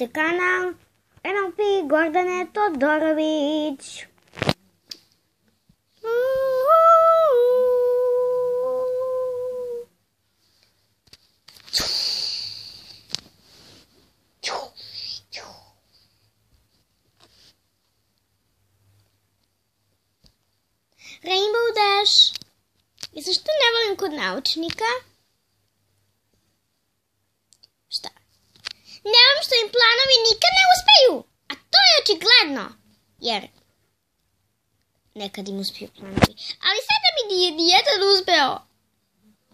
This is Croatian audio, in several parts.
Subscribite kanal NLP Gordane Todorović. Rainbow Dash. I zašto ne volim kod naučnika? Šta? Ne volim što im planovi nikad ne uspeju. A to je očigledno. Jer nekad im uspiju planovi. Ali sada mi nije nijedan uspeo.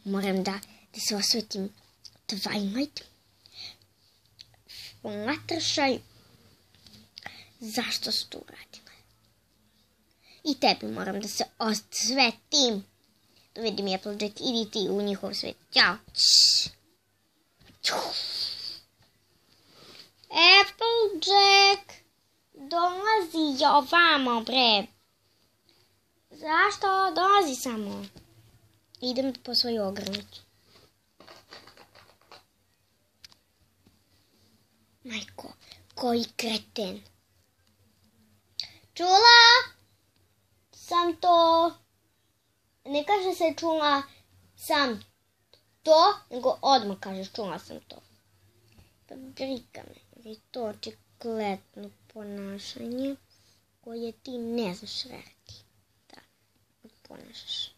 Moram da se osvetim. Twilight. Fluttershy. Zašto su to uradile? I tebi moram da se osvetim. Da vidim Applejack, idi ti u njihov svet. Ćao. Applejack, dolazi ovamo, bre. Zašto? Dolazi samo. Idem po svoju ogranicu. Majko, koji kreten. Čula sam to. Ne kaže se čula sam to, nego odmah kažeš čula sam to. Pa briga me, je to očigledno ponašanje koje ti ne znaš raditi. Da, ponašaš.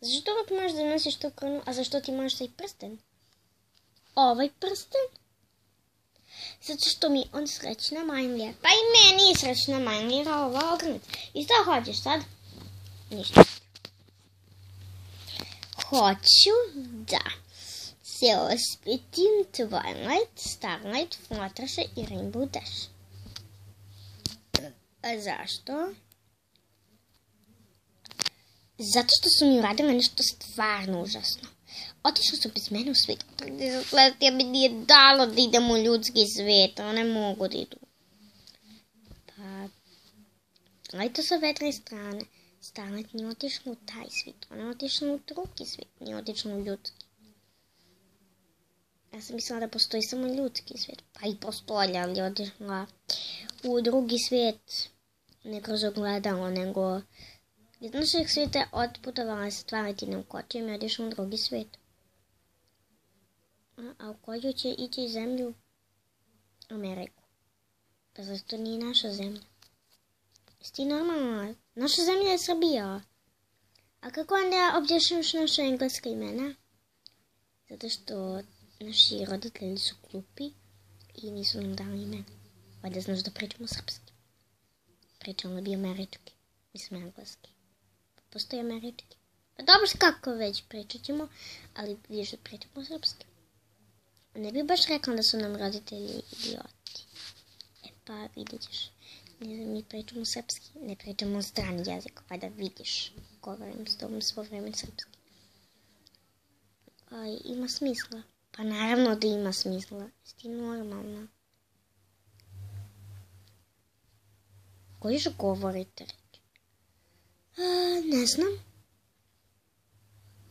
Zašto uvijek možeš da nosiš tu kronu, a zašto ti možeš taj prsten? Ovaj prsten? Zato što mi on srećna majnlija. Pa i meni je srećna majnlija ova ogrnica. I šta hoćeš sad? Ništa. Hoću da se osvetim Twilight, Starlight, Fluttershy i Rainbow Dash. A zašto? Zato što su mi uradile nešto stvarno užasno. Otišli su bez mene u svijet. Ja mi nije dalo da idem u ljudski svijet. Ne mogu da idu. Pa, gledajte sa vedre strane. Starlight nije otišla u taj svijet. Ona je otišla u drugi svijet. Nije otišla u ljudski. Ja sam mislila da postoji samo ljudski svijet. Pa i postoji, ali je otišla u drugi svijet. Ne kroz ogledalo, nego iz našeg svijeta otputovala se Twilightinom kočijom i otišla u drugi svijet. A u koju će ići zemlju? Ameriku. Pa zašto nije naša zemlja? Jesi ti normalna? Naša zemlja je Srbija. A kako onda objašnjaš naše engleske imena? Zato što naši roditelji su glupi i nisu nam dali imena. Valjda znaš da pričamo srpski. Pričamo bi američki. Mislim engleski. Postoji američki. Pa dobro, kako već pričat ćemo, ali više pričamo srpski. Ne bih baš rekla da su nam roditelji idioti. Pa vidjet ćeš. Mi pričamo srpski, ne pričamo strani jezik, pa da vidiš. Govorim s tobom svo vreme srpski. Ima smisla. Pa naravno da ima smisla. Jesi ti normalna? Koji još govorite reći? Ne znam.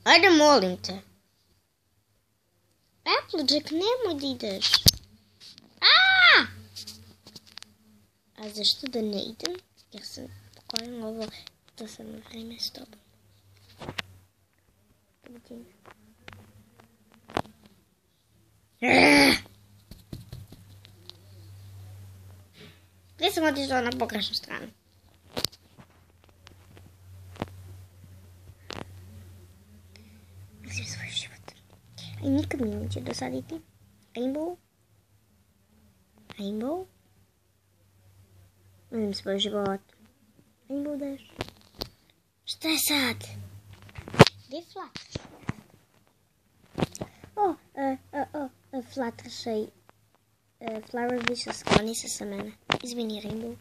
Ajde, molim te. Applejack, nemoj da ideš. A zašto da ne idem? Jer sam pokorila ovo da sam na vreme s tobom. Gdje sam otišla na pogrešnu stranu? Mislim svoj život. I nikad mi neće dosaditi. Rainbow? Volim svoj život. Rainbow Dash. Šta je sad? Gdje je Fluttershy? Fluttershy. Flower više skloni se sa mene. Izvini, Rainbow.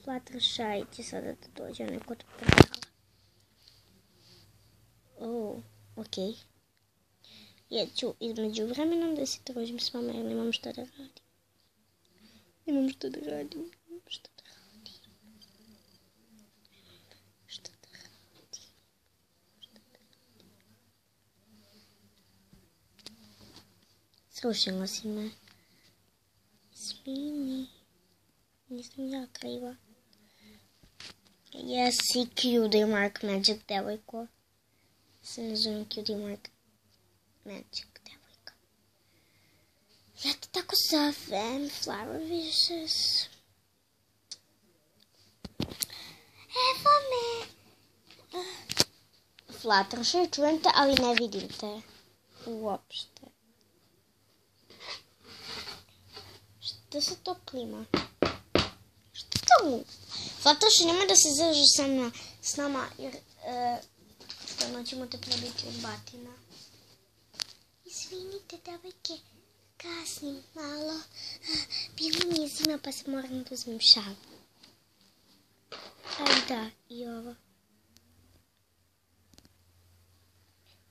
Fluttershy će sada da dođe neko od portala. Okej. Ja ću između vremenom da se družim s vama jer nemam šta da radim. Srušila si me. Izvini. Nisam ja kriva. Jesi Cutie Mark Magic devojko. Se ne zovem Cutie Mark Magic devojka. Ja te tako zovem, Flower Wishes. Evo me. Fluttershy, čujem te, ali ne vidim te. Uopšte. Šta se to klima? Šta to? Fluttershy, nema da se zaži s nama, jer stvarno ćemo te prebiti od batina. Izvinite, devojke, kasnim malo. Bilo mi je zima, pa se moram da uzmem šal. A da, i ovo.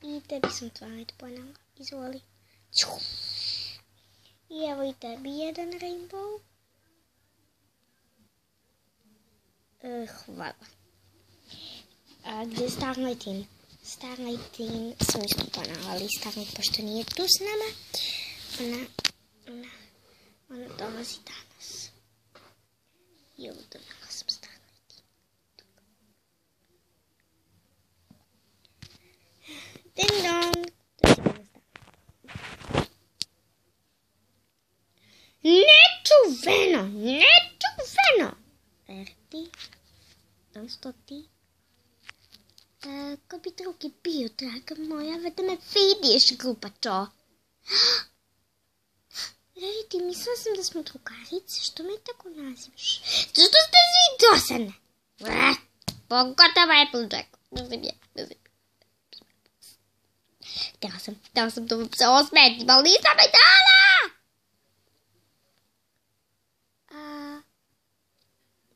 I tebi sam Twilight ponela. Izvoli. I evo i tebi jedan rainbow. Hvala. A gdje je Starlightin? Starlightin sam isto ponela, ali Starlight pošto nije tu s nama, ona dolazi danas. I ovo donela sam Starlightin. Ding dong. Nečuveno, nečuveno. Erti, da li si to ti? Ko bi drugi bio, draga moja, da me vidiš, glupačo. Reriti, mislila sam da smo drugarice, što me tako nazivaš? Zašto ste svi dosadne? Pogotovo Applejack. Htjela sam to se osmetim, ali nisam mi dala!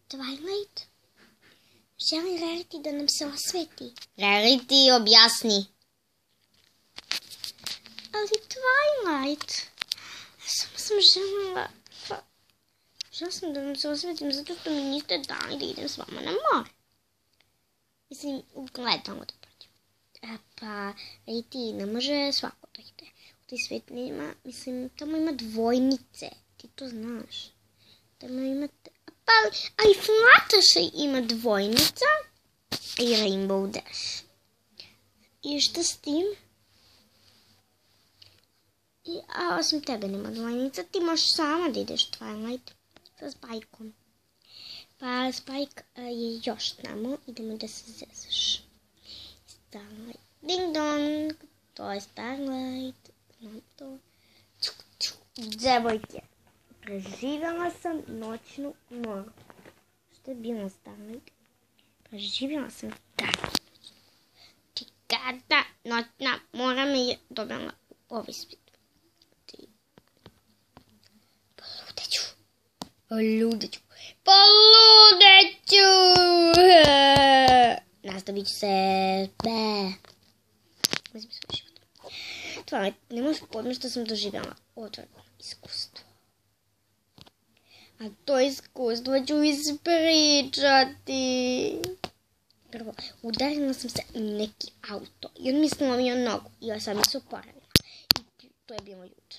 Twilight? Želim Rarity da nam se osveti. Rarity, objasni. Ali Twilight, samo sam željela sam da nam se osvetim zato što mi niste dali da idem s vama na more. Mislim, gledamo da prođem. Pa, Rarity, ne može svako da ide. U taj svijet nema, mislim, tamo ima dvojnice. Ti to znaš. Tamo imate... Ali Fluttershy ima dvojnica i Rainbow Dash. I šta s tim? A osim tebe nema dvojnica, ti možeš sama da ideš Twilight sa Spikeom. Pa Spike je još tamo, idemo da se zezaš. Starlight, ding dong, to je Starlight, znam to. Devojke. Preživjela sam noćnu moru. Što je bilo Starlight? Preživjela sam kada noćna mora me je dobila u ovaj svijet. Poludeću. Nastavit ću se. Uzmi svoj život. Twilight, ne možeš podme što sam doživjela otvoreno iskustvo. A to iskustvo ću ispričati. Prvo, udarila sam se neki auto i on mi slomio nogu i ja sam mi se oporavila. I to je bilo juče.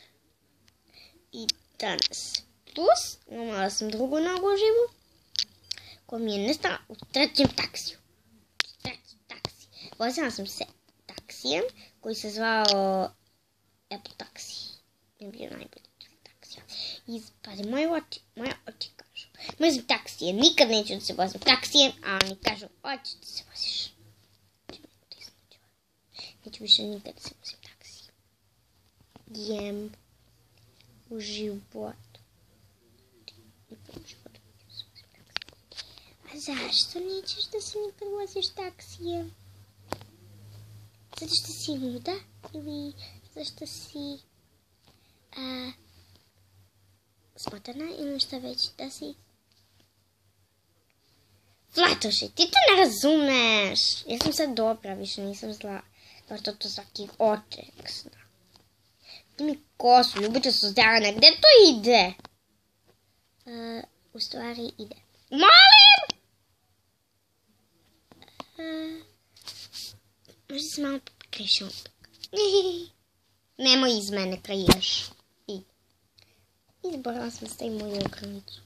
I danas. Plus, imala sam drugu nogu živu koja mi je nestala u trećem taksiju. Treći taksi. Vozila sam se taksijem koji se zvao Apple Taxi. Je bio najbolji. I pazi, moje oči kažu. Mrzim taksije, nikad neću da se vozim taksijem, a oni kažu, hoćeš da se voziš. Neću više nikad da se vozim taksijem. Jem u životu. A zašto nećeš da se nikad voziš taksijem? Zato što si luda? Ili zašto si... smotana ili šta već da si? Fluttershy, ti to ne razumeš. Ja sam sad dobra, više nisam zla. Kao što to svaki oček zna. Ti mi kosu, ljubiče su zelene. Gde to ide? U stvari ide. Molim! Možda se malo pogrešio. Nemoj iz mene kreiraš. Избрала sam stavim moju ogranicu.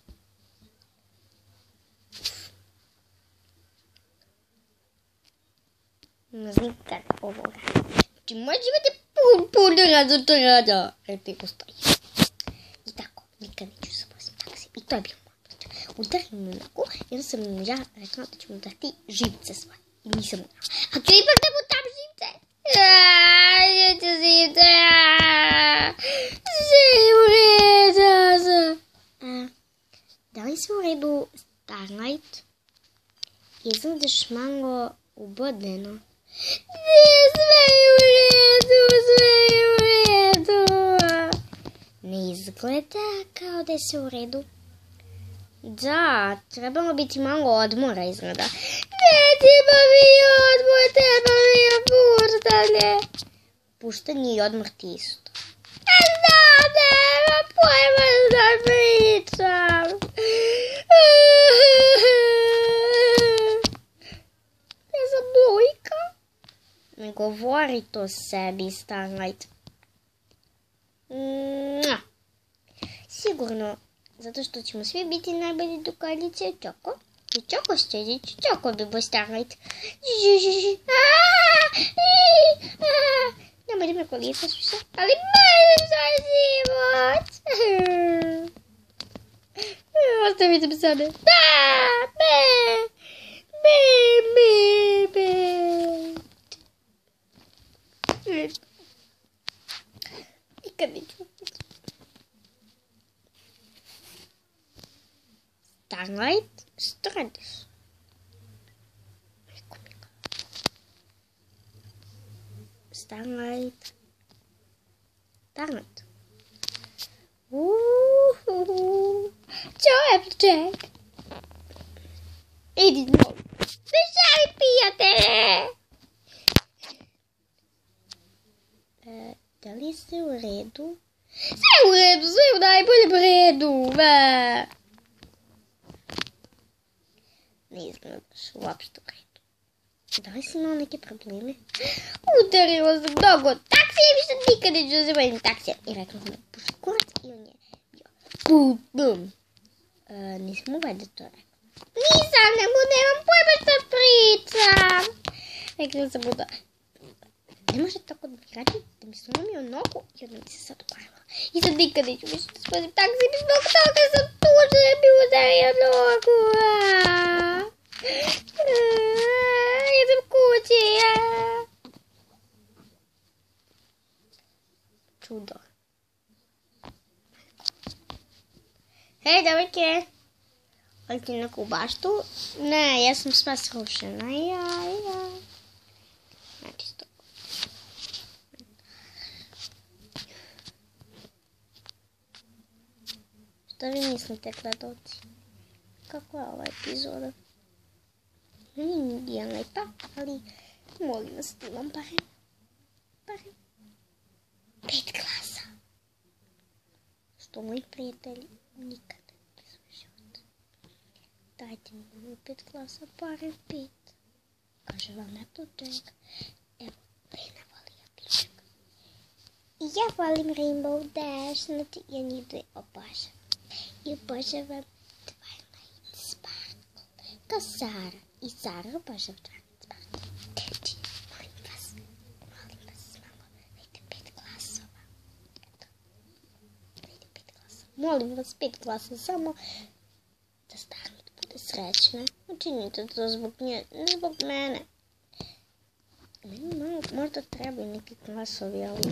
Ne znam kako ovoga. Znači, moj život je puno razočaranja. Reti ostaje. I tako, nikad neću se voziti taksi. I to je bio moj plan. Udarim mu nogu, jer sam ja rekla da ću mu dati živce svoje. I nisam mu dala. A ću ipak da mu dam živce? Neću živce. Sve u redu. Da li se u redu Starlight? Izgledaš malo ubodeno. Sve je u redu. Ne izgleda kao da je sve u redu. Da, trebamo biti malo odmora izgleda. Nećemo mi odmor, treba mi puštanje. Puštanje i odmor ti isto. Da, nema pojma da pričam. Ja sam Lujka. Ne govori to sebi, Starlight. Sigurno, zato što ćemo svi biti najbolji drugarice Čoko. I Čoko šćedić, Čoko bi bo Starlight. Nemoj da me kolicaš više, ali mrzim svoj život. Ostavite me sada. Nikad neću. Starlight, što radiš? Starlight. Ćao, Applejack. Idi, molim. Dešavi, pijatelje. Da li ste u redu? Sve u redu, sve u najboljem redu. Ne izgledaš uopšte u redu. Da li si imao neke probleme? Udarila sam mnogo taksije i više nikad neću da se vojim taksija. I rekla sam puši kurac i on je bio bum bum. Nisam valjda to rekla. Nisam, nemam pojma što pričam. Rekla sam mu da ne može tako da mi radi, da mi slomio nogu i onda mi se sad uparila. I sad nikad neću više da spozim taksije i zbog toga sam tužna da mi udario nogu. Idem kući. Čudo. Hej, devojke. Hoćete neku baštu? Ne, ja sam sva srušena. Znači, stop. Što vi mislite, gledoci? Kako je ova epizoda? Nije lepa, ali molim vas da imam barem 5 glasa. Što moji prijatelji nikad ne svoj život. Dajte mi 5 glasa, barem 5. Kaže vam Applejack. Evo, Lena voli Applejack. I ja volim Rainbow Dash, znači ja njih dve obožavam. I obožavam Twilight Sparkle. Kao Sara. I Sara obožava Twilight Sparkle. Znači, molim vas, malo, dajte 5 glasova. Eto, dajte 5 glasova. Molim vas, 5 glasova, samo da Starlight bude srećna. Učinite to zbog nje, ne zbog mene. Meni možda trebaju neki glasovi, ali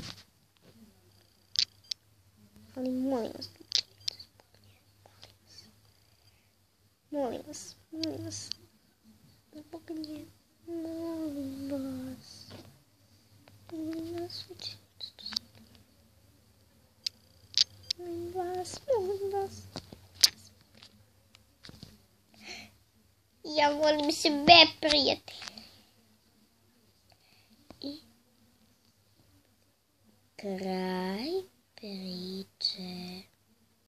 molim vas, učinite zbog nje. Molim vas. Zbog nje, molim vas, učinite to zbog nje. Molim vas. Ja volim sve prijatelje. I kraj.